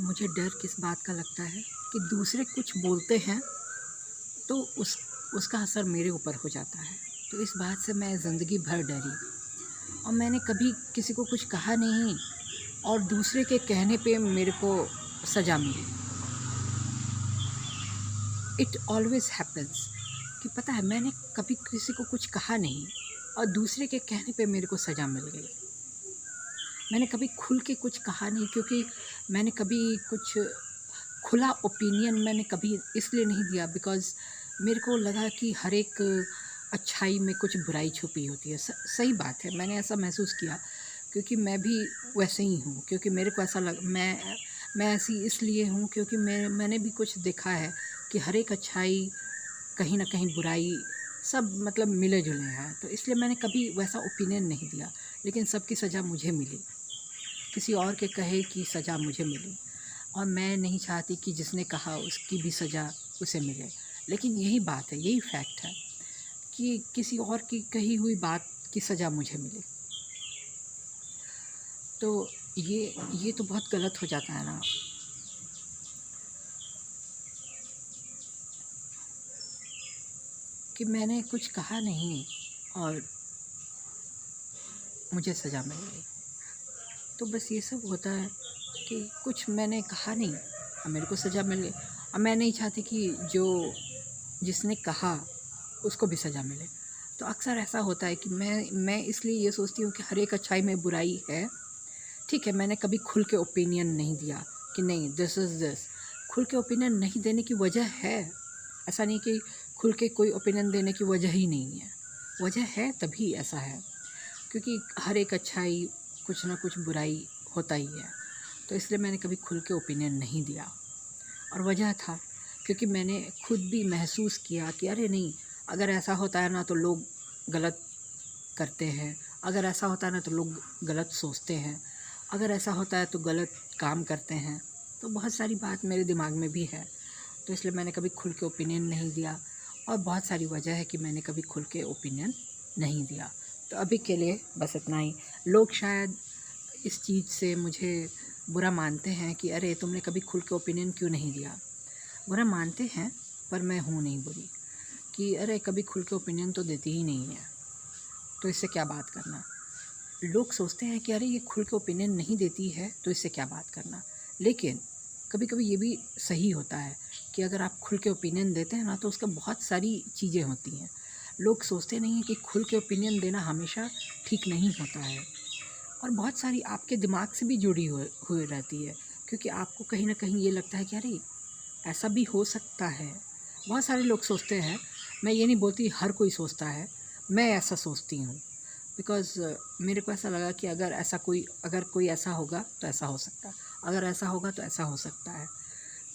मुझे डर किस बात का लगता है कि दूसरे कुछ बोलते हैं तो उसका असर मेरे ऊपर हो जाता है। तो इस बात से मैं ज़िंदगी भर डरी और मैंने कभी किसी को कुछ कहा नहीं और दूसरे के कहने पे मेरे को सज़ा मिली। इट ऑलवेज़ हैपेंस कि पता है मैंने कभी किसी को कुछ कहा नहीं और दूसरे के कहने पे मेरे को सज़ा मिल गई। मैंने कभी खुल के कुछ कहा नहीं क्योंकि मैंने कभी कुछ खुला ओपिनियन मैंने कभी इसलिए नहीं दिया बिकॉज़ मेरे को लगा कि हर एक अच्छाई में कुछ बुराई छुपी होती है। सही बात है, मैंने ऐसा महसूस किया क्योंकि मैं भी वैसे ही हूँ। क्योंकि मेरे को ऐसा मैं ऐसी इसलिए हूँ क्योंकि मैंने भी कुछ देखा है कि हर एक अच्छाई कहीं न कहीं बुराई सब मतलब मिले-जुले हैं। तो इसलिए मैंने कभी वैसा ओपिनियन नहीं दिया, लेकिन सबकी सज़ा मुझे मिली। किसी और के कहे की सज़ा मुझे मिली और मैं नहीं चाहती कि जिसने कहा उसकी भी सज़ा उसे मिले। लेकिन यही बात है, यही फैक्ट है कि किसी और की कही हुई बात की सज़ा मुझे मिले। तो ये तो बहुत गलत हो जाता है ना। कि मैंने कुछ कहा नहीं और मुझे सज़ा मिल गई। तो बस ये सब होता है कि कुछ मैंने कहा नहीं और मेरे को सज़ा मिल गई और मैं नहीं चाहती कि जिसने कहा उसको भी सज़ा मिले। तो अक्सर ऐसा होता है कि मैं इसलिए ये सोचती हूँ कि हर एक अच्छाई में बुराई है। ठीक है, मैंने कभी खुल के ओपिनियन नहीं दिया कि नहीं दिस इज़ दिस। खुल के ओपिनियन नहीं देने की वजह है, ऐसा नहीं कि खुल के कोई ओपिनियन देने की वजह ही नहीं है। वजह है तभी ऐसा है क्योंकि हर एक अच्छाई कुछ ना कुछ बुराई होता ही है। तो इसलिए मैंने कभी खुल के ओपिनियन नहीं दिया और वजह था क्योंकि मैंने खुद भी महसूस किया कि अरे नहीं, अगर ऐसा होता है ना तो लोग गलत करते हैं, अगर ऐसा होता है ना तो लोग गलत सोचते हैं, अगर ऐसा होता है तो गलत काम करते हैं। तो बहुत सारी बात मेरे दिमाग में भी है। तो इसलिए मैंने कभी खुल के ओपिनियन नहीं दिया और बहुत सारी वजह है कि मैंने कभी खुल के ओपिनियन नहीं दिया। तो अभी के लिए बस इतना ही। लोग शायद इस चीज़ से मुझे बुरा मानते हैं कि अरे तुमने कभी खुल के ओपिनियन क्यों नहीं दिया। बुरा मानते हैं पर मैं हूँ नहीं बुरी कि अरे कभी खुल के ओपिनियन तो देती ही नहीं है, तो इससे क्या बात करना। लोग सोचते हैं कि अरे ये खुल के ओपिनियन नहीं देती है तो इससे क्या बात करना। लेकिन कभी कभी ये भी सही होता है कि अगर आप खुल के ओपिनियन देते हैं ना तो उसका बहुत सारी चीज़ें होती हैं। लोग सोचते नहीं हैं कि खुल के ओपिनियन देना हमेशा ठीक नहीं होता है और बहुत सारी आपके दिमाग से भी जुड़ी हुई रहती है क्योंकि आपको कहीं ना कहीं ये लगता है कि अरे ऐसा भी हो सकता है। बहुत सारे लोग सोचते हैं, मैं ये नहीं बोलती हर कोई सोचता है, मैं ऐसा सोचती हूँ बिकॉज़ मेरे को ऐसा लगा कि अगर कोई ऐसा होगा तो ऐसा हो सकता है, अगर ऐसा होगा तो ऐसा हो सकता है।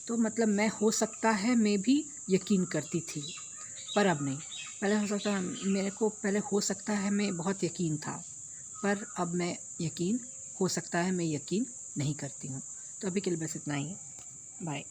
तो मतलब मैं हो सकता है मैं भी यकीन करती थी, पर अब नहीं। पहले हो सकता है मेरे को पहले हो सकता है मैं बहुत यकीन था, पर अब मैं यकीन हो सकता है मैं यकीन नहीं करती हूँ। तो अभी के लिए बस इतना ही है। बाय।